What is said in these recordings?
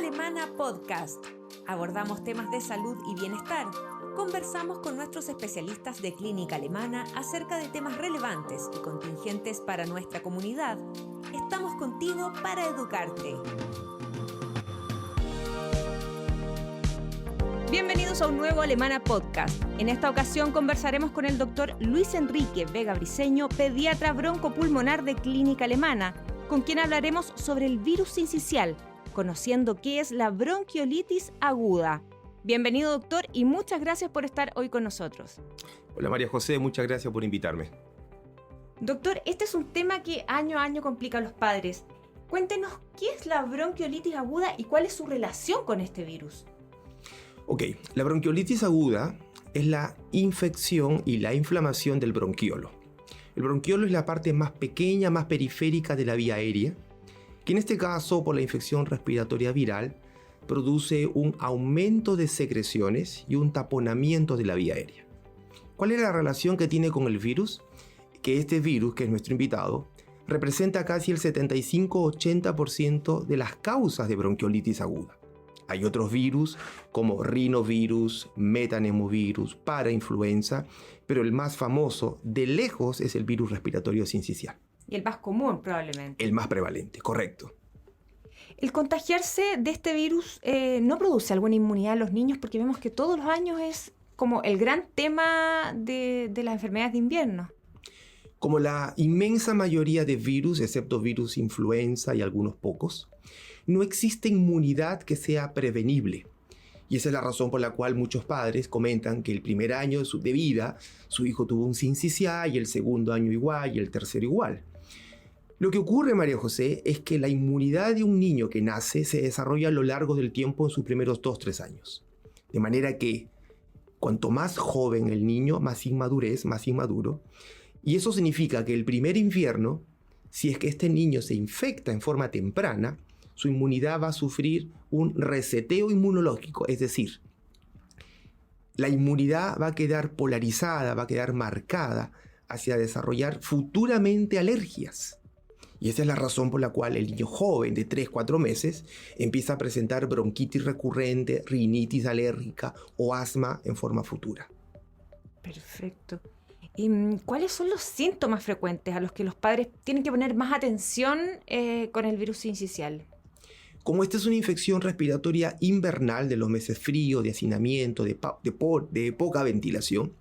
Alemana Podcast. Abordamos temas de salud y bienestar. Conversamos con nuestros especialistas de clínica alemana acerca de temas relevantes y contingentes para nuestra comunidad. Estamos contigo para educarte. Bienvenidos a un nuevo Alemana Podcast. En esta ocasión conversaremos con el doctor Luis Enrique Vega Briceño, pediatra broncopulmonar de Clínica Alemana, con quien hablaremos sobre el virus sincicial, conociendo qué es la bronquiolitis aguda. Bienvenido, doctor, y muchas gracias por estar hoy con nosotros. Hola María José, muchas gracias por invitarme. Doctor, este es un tema que año a año complica a los padres. Cuéntenos qué es la bronquiolitis aguda y cuál es su relación con este virus. Ok, la bronquiolitis aguda es la infección y la inflamación del bronquiolo. El bronquiolo es la parte más pequeña, más periférica de la vía aérea, que en este caso, por la infección respiratoria viral, produce un aumento de secreciones y un taponamiento de la vía aérea. ¿Cuál es la relación que tiene con el virus? Que este virus, que es nuestro invitado, representa casi el 75-80% de las causas de bronquiolitis aguda. Hay otros virus como rinovirus, metanemovirus, parainfluenza, pero el más famoso de lejos es el virus respiratorio sincicial. Y el más común probablemente. El más prevalente, correcto. ¿El contagiarse de este virus no produce alguna inmunidad en los niños? Porque vemos que todos los años es como el gran tema de las enfermedades de invierno. Como la inmensa mayoría de virus, excepto virus influenza y algunos pocos, no existe inmunidad que sea prevenible. Y esa es la razón por la cual muchos padres comentan que el primer año de vida su hijo tuvo un sincicial y el segundo año igual y el tercero igual. Lo que ocurre, María José, es que la inmunidad de un niño que nace se desarrolla a lo largo del tiempo en sus primeros 2-3 años. De manera que cuanto más joven el niño, más inmadurez, más inmaduro. Y eso significa que el primer invierno, si es que este niño se infecta en forma temprana, su inmunidad va a sufrir un reseteo inmunológico, es decir, la inmunidad va a quedar polarizada, va a quedar marcada hacia desarrollar futuramente alergias. Y esa es la razón por la cual el niño joven de 3-4 meses empieza a presentar bronquitis recurrente, rinitis alérgica o asma en forma futura. Perfecto. ¿Y cuáles son los síntomas frecuentes a los que los padres tienen que poner más atención con el virus sincicial? Como esta es una infección respiratoria invernal de los meses fríos, de hacinamiento, de poca ventilación,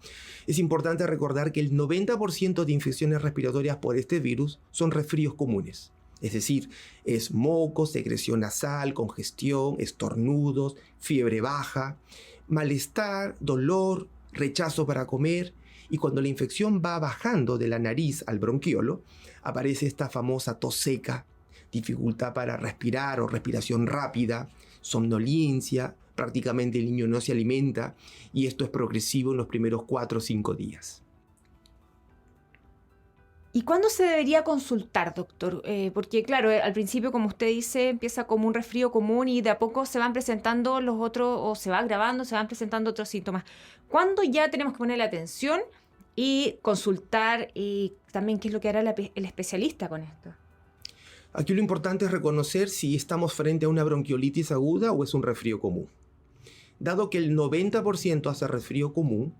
es importante recordar que el 90% de infecciones respiratorias por este virus son resfríos comunes. Es decir, es moco, secreción nasal, congestión, estornudos, fiebre baja, malestar, dolor, rechazo para comer. Y cuando la infección va bajando de la nariz al bronquiolo, aparece esta famosa tos seca, dificultad para respirar o respiración rápida, somnolencia, prácticamente el niño no se alimenta y esto es progresivo en los primeros 4 o 5 días. ¿Y cuándo se debería consultar, doctor? Porque claro, al principio, como usted dice, empieza como un resfrío común y de a poco se van presentando los otros, o se va agravando, se van presentando otros síntomas. ¿Cuándo ya tenemos que ponerle atención y consultar y también qué es lo que hará el especialista con esto? Aquí lo importante es reconocer si estamos frente a una bronquiolitis aguda o es un resfrío común. Dado que el 90% hace resfrío común,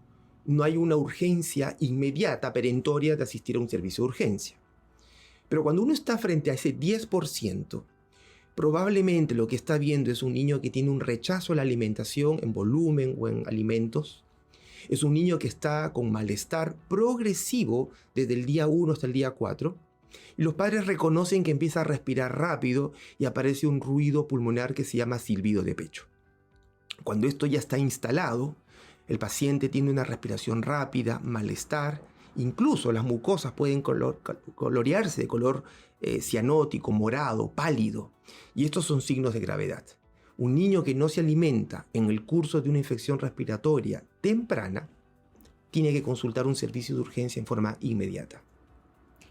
no hay una urgencia inmediata, perentoria, de asistir a un servicio de urgencia. Pero cuando uno está frente a ese 10%, probablemente lo que está viendo es un niño que tiene un rechazo a la alimentación en volumen o en alimentos. Es un niño que está con malestar progresivo desde el día 1 hasta el día 4. Y los padres reconocen que empieza a respirar rápido y aparece un ruido pulmonar que se llama silbido de pecho. Cuando esto ya está instalado, el paciente tiene una respiración rápida, malestar, incluso las mucosas pueden colorearse de color cianótico, morado, pálido, y estos son signos de gravedad. Un niño que no se alimenta en el curso de una infección respiratoria temprana tiene que consultar un servicio de urgencia en forma inmediata.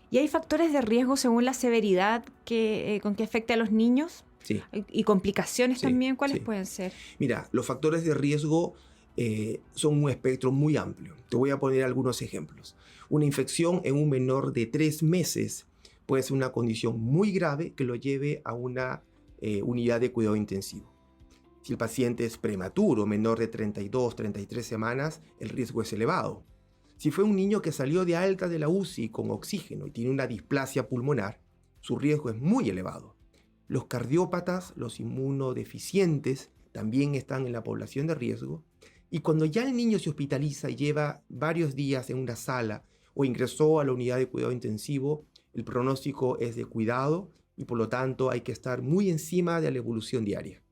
¿Y hay factores de riesgo según la severidad con que afecta a los niños? Sí. ¿Y complicaciones también? ¿Cuáles sí. pueden ser? Mira, los factores de riesgo son un espectro muy amplio. Te voy a poner algunos ejemplos. Una infección en un menor de 3 meses puede ser una condición muy grave que lo lleve a una unidad de cuidado intensivo. Si el paciente es prematuro, menor de 32, 33 semanas, el riesgo es elevado. Si fue un niño que salió de alta de la UCI con oxígeno y tiene una displasia pulmonar, su riesgo es muy elevado. Los cardiópatas, los inmunodeficientes, también están en la población de riesgo. Y cuando ya el niño se hospitaliza y lleva varios días en una sala o ingresó a la unidad de cuidado intensivo, el pronóstico es de cuidado y por lo tanto hay que estar muy encima de la evolución diaria.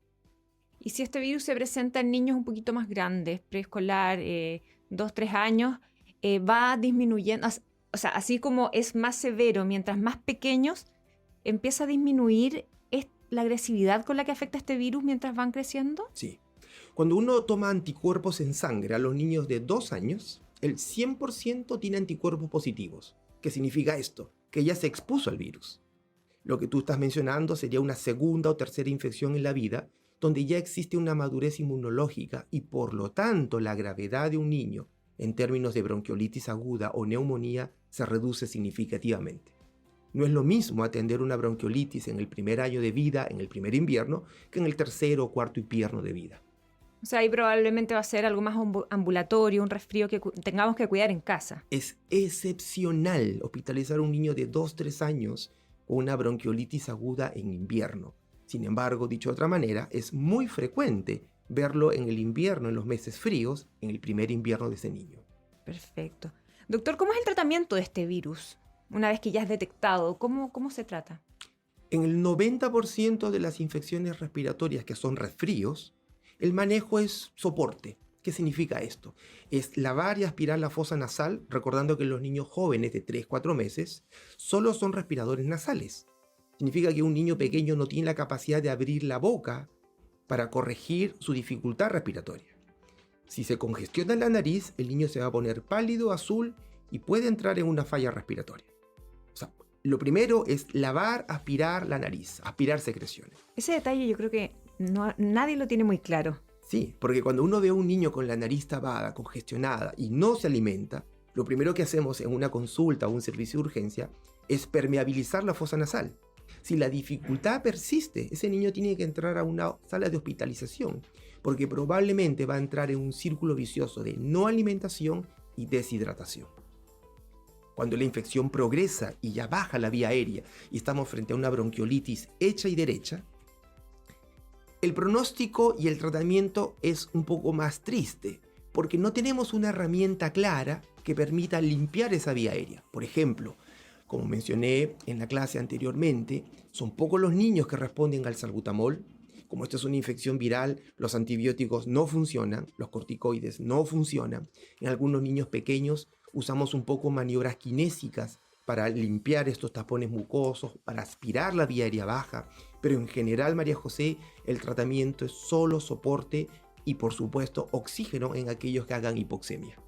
Y si este virus se presenta en niños un poquito más grandes, preescolar, 2, 3 años, va disminuyendo, o sea, así como es más severo, mientras más pequeños, empieza a disminuir la agresividad con la que afecta este virus mientras van creciendo. Sí. Cuando uno toma anticuerpos en sangre a los niños de 2 años, el 100% tiene anticuerpos positivos. ¿Qué significa esto? Que ya se expuso al virus. Lo que tú estás mencionando sería una segunda o tercera infección en la vida, donde ya existe una madurez inmunológica y por lo tanto la gravedad de un niño en términos de bronquiolitis aguda o neumonía se reduce significativamente. No es lo mismo atender una bronquiolitis en el primer año de vida, en el primer invierno, que en el tercero o cuarto invierno de vida. O sea, ahí probablemente va a ser algo más ambulatorio, un resfrío que tengamos que cuidar en casa. Es excepcional hospitalizar a un niño de 2-3 años con una bronquiolitis aguda en invierno. Sin embargo, dicho de otra manera, es muy frecuente verlo en el invierno, en los meses fríos, en el primer invierno de ese niño. Perfecto. Doctor, ¿cómo es el tratamiento de este virus? Una vez que ya es detectado, ¿cómo se trata? En el 90% de las infecciones respiratorias que son resfríos, el manejo es soporte. ¿Qué significa esto? Es lavar y aspirar la fosa nasal, recordando que los niños jóvenes de 3-4 meses solo son respiradores nasales. Significa que un niño pequeño no tiene la capacidad de abrir la boca para corregir su dificultad respiratoria. Si se congestiona la nariz, el niño se va a poner pálido, azul y puede entrar en una falla respiratoria. O sea, lo primero es lavar, aspirar la nariz, aspirar secreciones. Ese detalle yo creo que nadie lo tiene muy claro. Sí, porque cuando uno ve a un niño con la nariz tapada, congestionada y no se alimenta, lo primero que hacemos en una consulta o un servicio de urgencia es permeabilizar la fosa nasal. Si la dificultad persiste, ese niño tiene que entrar a una sala de hospitalización, porque probablemente va a entrar en un círculo vicioso de no alimentación y deshidratación. Cuando la infección progresa y ya baja la vía aérea y estamos frente a una bronquiolitis hecha y derecha, el pronóstico y el tratamiento es un poco más triste, porque no tenemos una herramienta clara que permita limpiar esa vía aérea. Por ejemplo, como mencioné en la clase anteriormente, son pocos los niños que responden al salbutamol. Como esto es una infección viral, los antibióticos no funcionan, los corticoides no funcionan. En algunos niños pequeños usamos un poco maniobras kinésicas para limpiar estos tapones mucosos, para aspirar la vía aérea baja. Pero en general, María José, el tratamiento es solo soporte y, por supuesto, oxígeno en aquellos que hagan hipoxemia.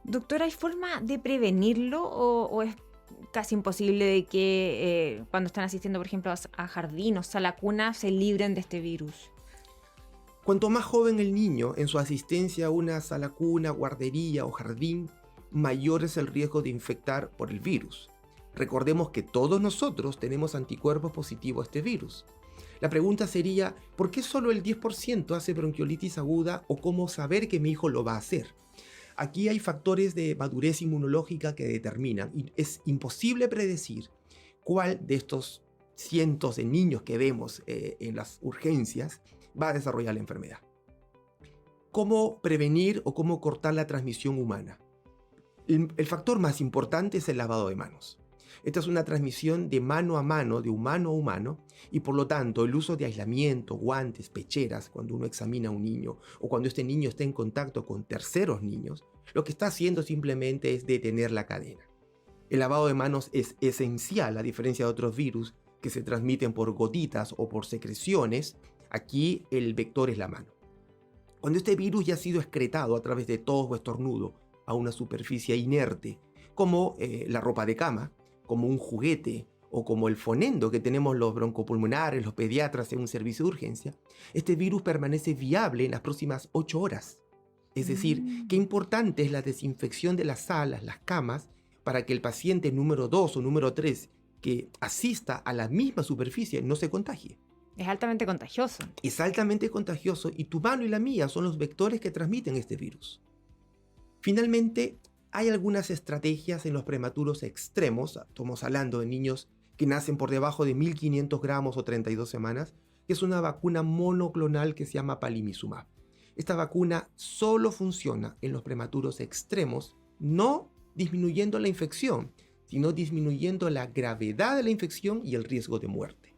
Doctora, ¿hay forma de prevenirlo o es casi imposible de que cuando están asistiendo, por ejemplo, a jardín o sala cuna, se libren de este virus? Cuanto más joven el niño en su asistencia a una sala cuna, guardería o jardín, mayor es el riesgo de infectar por el virus. Recordemos que todos nosotros tenemos anticuerpos positivos a este virus. La pregunta sería, ¿por qué solo el 10% hace bronquiolitis aguda o cómo saber que mi hijo lo va a hacer? Aquí hay factores de madurez inmunológica que determinan y es imposible predecir cuál de estos cientos de niños que vemos en las urgencias va a desarrollar la enfermedad. ¿Cómo prevenir o cómo cortar la transmisión humana? El factor más importante es el lavado de manos. Esta es una transmisión de mano a mano, de humano a humano, y por lo tanto el uso de aislamiento, guantes, pecheras, cuando uno examina a un niño o cuando este niño está en contacto con terceros niños, lo que está haciendo simplemente es detener la cadena. El lavado de manos es esencial, a diferencia de otros virus que se transmiten por gotitas o por secreciones. Aquí el vector es la mano. Cuando este virus ya ha sido excretado a través de tos o estornudo a una superficie inerte, como la ropa de cama, como un juguete o como el fonendo que tenemos los broncopulmonares, los pediatras en un servicio de urgencia, este virus permanece viable en las próximas 8 horas. Es decir, qué importante es la desinfección de las salas, las camas, para que el paciente número 2 o número 3 que asista a la misma superficie no se contagie. Es altamente contagioso. Es altamente contagioso y tu mano y la mía son los vectores que transmiten este virus. Finalmente, hay algunas estrategias en los prematuros extremos. Estamos hablando de niños que nacen por debajo de 1.500 gramos o 32 semanas, que es una vacuna monoclonal que se llama Palimizumab. Esta vacuna solo funciona en los prematuros extremos, no disminuyendo la infección, sino disminuyendo la gravedad de la infección y el riesgo de muerte.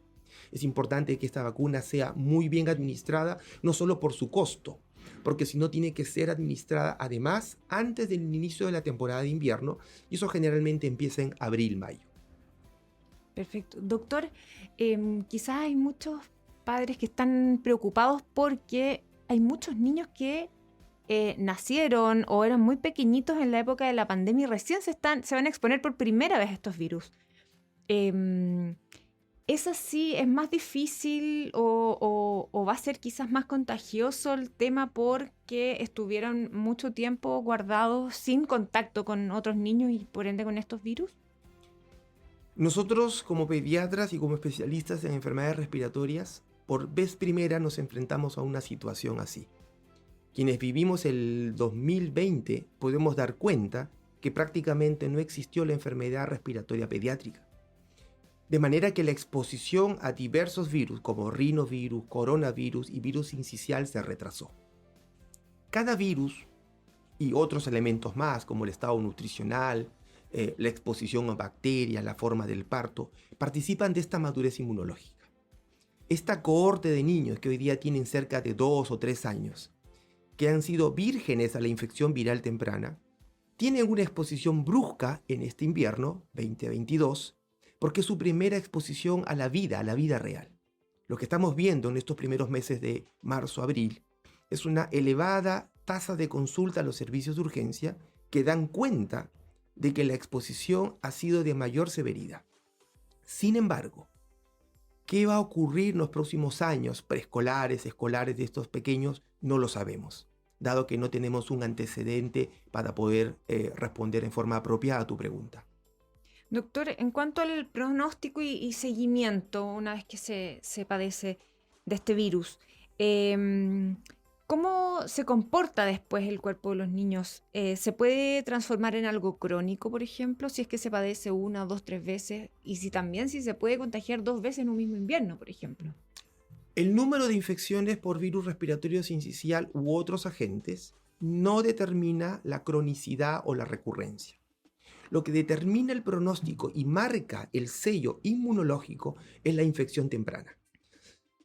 Es importante que esta vacuna sea muy bien administrada, no solo por su costo, porque si no tiene que ser administrada además antes del inicio de la temporada de invierno, y eso generalmente empieza en abril-mayo. Perfecto. Doctor, quizás hay muchos padres que están preocupados porque hay muchos niños que nacieron o eran muy pequeñitos en la época de la pandemia y recién se van a exponer por primera vez a estos virus. ¿Es así? ¿Es más difícil o va a ser quizás más contagioso el tema porque estuvieron mucho tiempo guardados sin contacto con otros niños y por ende con estos virus? Nosotros como pediatras y como especialistas en enfermedades respiratorias, por vez primera nos enfrentamos a una situación así. Quienes vivimos el 2020 podemos dar cuenta que prácticamente no existió la enfermedad respiratoria pediátrica. De manera que la exposición a diversos virus como rinovirus, coronavirus y virus sincicial se retrasó. Cada virus y otros elementos más como el estado nutricional, la exposición a bacterias, la forma del parto, participan de esta madurez inmunológica. Esta cohorte de niños que hoy día tienen cerca de 2 o 3 años, que han sido vírgenes a la infección viral temprana, tienen una exposición brusca en este invierno 2022, porque es su primera exposición a la vida real. Lo que estamos viendo en estos primeros meses de marzo-abril es una elevada tasa de consulta a los servicios de urgencia que dan cuenta de que la exposición ha sido de mayor severidad. Sin embargo, ¿qué va a ocurrir en los próximos años preescolares, escolares de estos pequeños? No lo sabemos, dado que no tenemos un antecedente para poder responder en forma apropiada a tu pregunta. Doctor, en cuanto al pronóstico y seguimiento, una vez que se padece de este virus, ¿cómo se comporta después el cuerpo de los niños? ¿Se puede transformar en algo crónico, por ejemplo, si es que se padece 1, 2, 3 veces? Y si se puede contagiar 2 veces en un mismo invierno, por ejemplo. El número de infecciones por virus respiratorio sincicial u otros agentes no determina la cronicidad o la recurrencia. Lo que determina el pronóstico y marca el sello inmunológico es la infección temprana.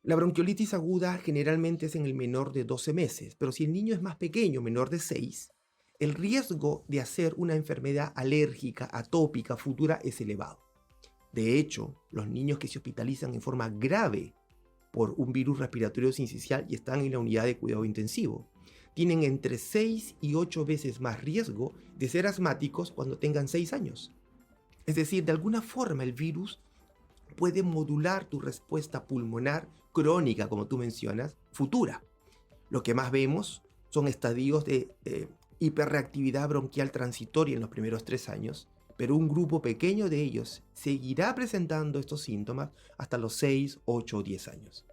La bronquiolitis aguda generalmente es en el menor de 12 meses, pero si el niño es más pequeño, menor de 6, el riesgo de hacer una enfermedad alérgica, atópica, futura es elevado. De hecho, los niños que se hospitalizan en forma grave por un virus respiratorio sincicial y están en la unidad de cuidado intensivo, tienen entre 6 y 8 veces más riesgo de ser asmáticos cuando tengan 6 años. Es decir, de alguna forma el virus puede modular tu respuesta pulmonar crónica, como tú mencionas, futura. Lo que más vemos son estadios de hiperreactividad bronquial transitoria en los primeros 3 años, pero un grupo pequeño de ellos seguirá presentando estos síntomas hasta los 6, 8 o 10 años.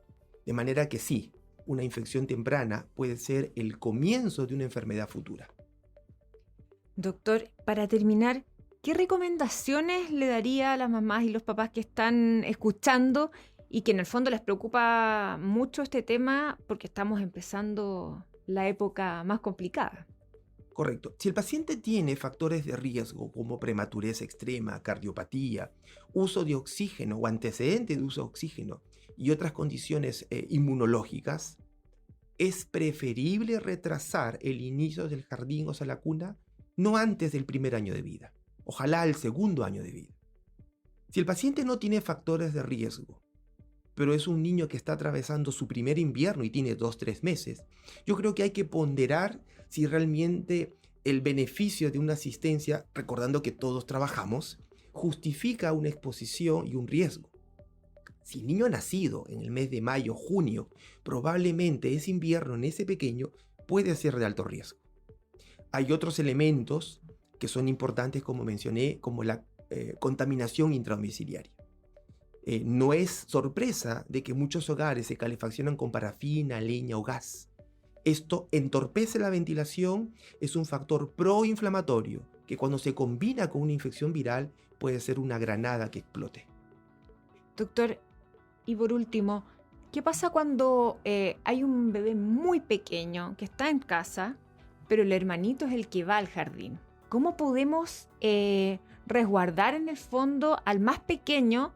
De manera que sí, una infección temprana puede ser el comienzo de una enfermedad futura. Doctor, para terminar, ¿qué recomendaciones le daría a las mamás y los papás que están escuchando y que en el fondo les preocupa mucho este tema porque estamos empezando la época más complicada? Correcto. Si el paciente tiene factores de riesgo como prematurez extrema, cardiopatía, uso de oxígeno o antecedente de uso de oxígeno y otras condiciones inmunológicas, es preferible retrasar el inicio del jardín o sea la cuna no antes del primer año de vida, ojalá el segundo año de vida. Si el paciente no tiene factores de riesgo, pero es un niño que está atravesando su primer invierno y tiene 2-3 meses, yo creo que hay que ponderar si realmente el beneficio de una asistencia, recordando que todos trabajamos, justifica una exposición y un riesgo. Si el niño ha nacido en el mes de mayo, junio, probablemente ese invierno en ese pequeño puede ser de alto riesgo. Hay otros elementos que son importantes, como mencioné, como la contaminación intradomiciliaria. No es sorpresa de que muchos hogares se calefaccionan con parafina, leña o gas. Esto entorpece la ventilación, es un factor proinflamatorio que cuando se combina con una infección viral puede ser una granada que explote. Doctor, y por último, ¿qué pasa cuando hay un bebé muy pequeño que está en casa, pero el hermanito es el que va al jardín? ¿Cómo podemos resguardar en el fondo al más pequeño,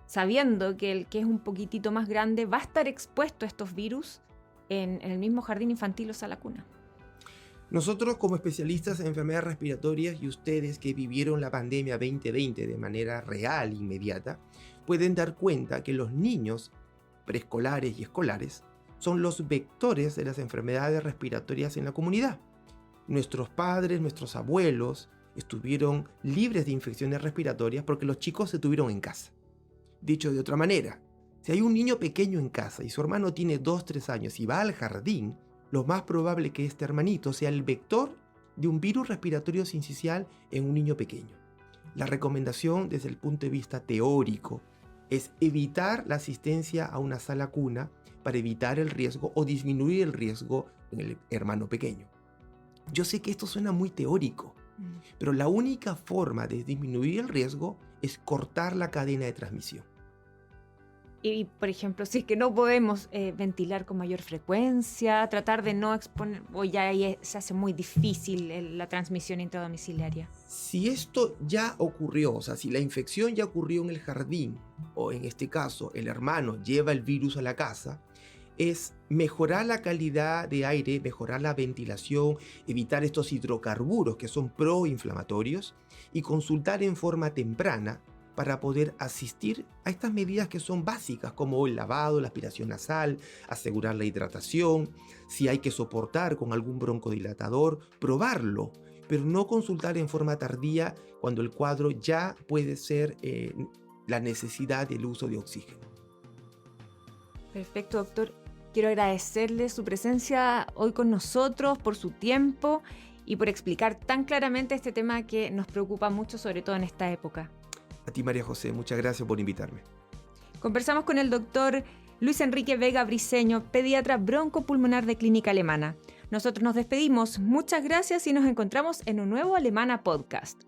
sabiendo que el que es un poquitito más grande va a estar expuesto a estos virus en el mismo jardín infantil o sala cuna? Nosotros como especialistas en enfermedades respiratorias y ustedes que vivieron la pandemia 2020 de manera real e inmediata, pueden dar cuenta que los niños preescolares y escolares son los vectores de las enfermedades respiratorias en la comunidad. Nuestros padres, nuestros abuelos estuvieron libres de infecciones respiratorias porque los chicos se tuvieron en casa. Dicho de otra manera, si hay un niño pequeño en casa y su hermano tiene 2-3 años y va al jardín, lo más probable es que este hermanito sea el vector de un virus respiratorio sincicial en un niño pequeño. La recomendación desde el punto de vista teórico es evitar la asistencia a una sala cuna para evitar el riesgo o disminuir el riesgo en el hermano pequeño. Yo sé que esto suena muy teórico, pero la única forma de disminuir el riesgo es cortar la cadena de transmisión. Y, por ejemplo, si es que no podemos ventilar con mayor frecuencia, tratar de no exponer, o ya ahí se hace muy difícil la transmisión intradomiciliaria. Si esto ya ocurrió, o sea, si la infección ya ocurrió en el jardín, o en este caso el hermano lleva el virus a la casa, es mejorar la calidad de aire, mejorar la ventilación, evitar estos hidrocarburos que son proinflamatorios y consultar en forma temprana para poder asistir a estas medidas que son básicas, como el lavado, la aspiración nasal, asegurar la hidratación, si hay que soportar con algún broncodilatador, probarlo, pero no consultar en forma tardía cuando el cuadro ya puede ser la necesidad del uso de oxígeno. Perfecto, doctor. Quiero agradecerle su presencia hoy con nosotros, por su tiempo y por explicar tan claramente este tema que nos preocupa mucho, sobre todo en esta época. A ti, María José, muchas gracias por invitarme. Conversamos con el doctor Luis Enrique Vega Briceño, pediatra broncopulmonar de Clínica Alemana. Nosotros nos despedimos, muchas gracias y nos encontramos en un nuevo Alemana Podcast.